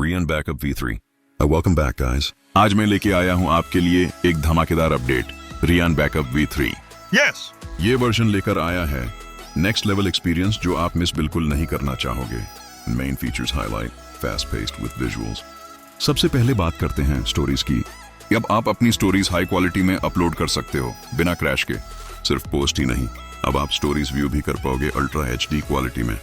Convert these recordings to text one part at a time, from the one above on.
Re-N Backup v3. Welcome back, guys. आज मैं लेके आया हूँ आपके लिए एक धमाकेदार update, Re-N Backup v3. Yes. ये वर्जन लेकर आया है नेक्स्ट लेवल एक्सपीरियंस जो आप मिस बिल्कुल नहीं करना चाहोगे. Main features highlight, fast paced with visuals. सबसे पहले बात करते हैं स्टोरीज की. अब आप अपनी स्टोरीज हाई क्वालिटी में अपलोड कर सकते हो बिना क्रैश के. सिर्फ पोस्ट ही नहीं, अब आप स्टोरीज व्यू भी कर पाओगे अल्ट्रा HD क्वालिटी में.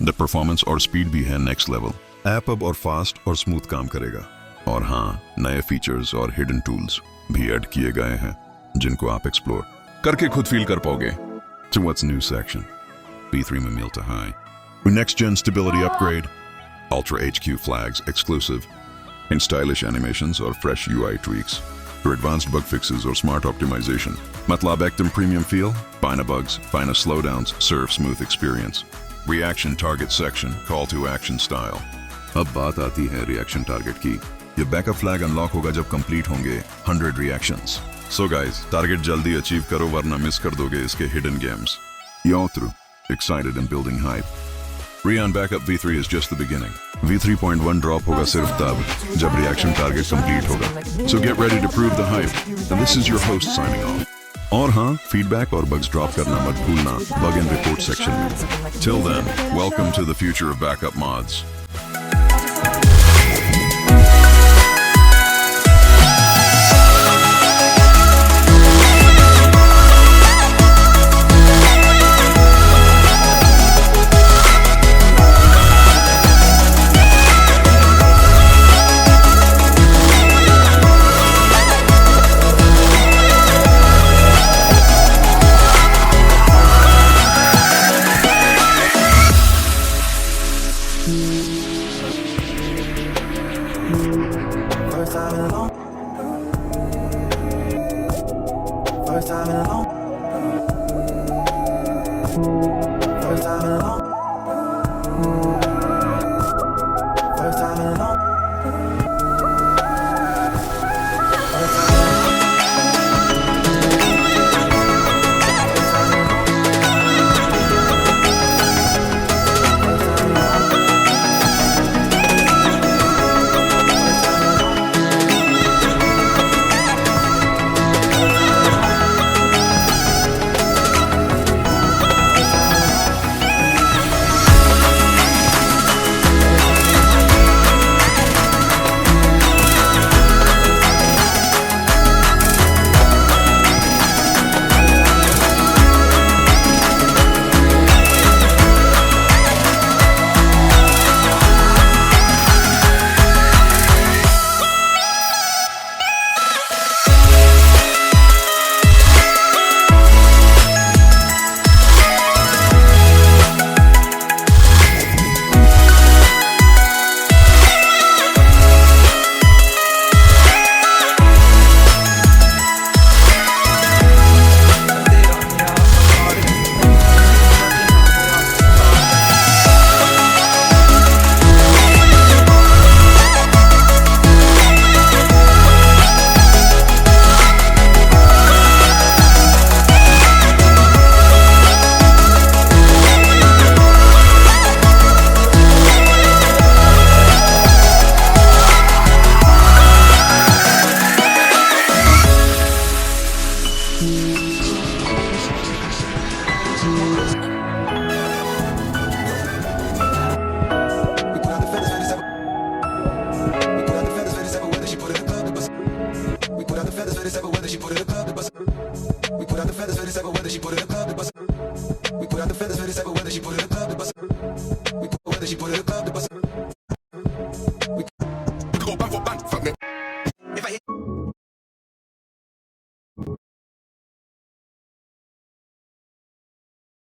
द परफॉर्मेंस और स्पीड भी है नेक्स्ट लेवल. ऐप अब और फास्ट और स्मूथ काम करेगा. और हाँ, नए फीचर्स और हिडन टूल्स भी ऐड किए गए हैं जिनको आप एक्सप्लोर करके खुद फील कर पाओगे. So what's new section? V3 में मिलता है Next Gen Stability Upgrade, Ultra HQ Flags Exclusive, and stylish animations or fresh UI tweaks. For advanced bug fixes or smart optimization. मतलब एकदम premium feel, finer bugs, finer slowdowns, serve smooth experience. Reaction Target Section, Call to Action Style. अब बात आती है reaction target की. ये backup flag unlock होगा जब कंप्लीट होंगे 100 reactions. So guys, टारगेट जल्दी अचीव करो वरना मिस कर दोगे इसके hidden games. Y'all through, excited and building hype. Re-N Backup v3 is just the beginning. v3.1 drop होगा सिर्फ तब जब रिएक्शन टारगेट कंप्लीट होगा. So get ready to prove the hype. And this is your host signing off. और हाँ, feedback और bugs drop करना मत भूलना बग एंड रिपोर्ट सेक्शन में. Till then, welcome to the future of backup mods. Whether she put it in the club, the bus.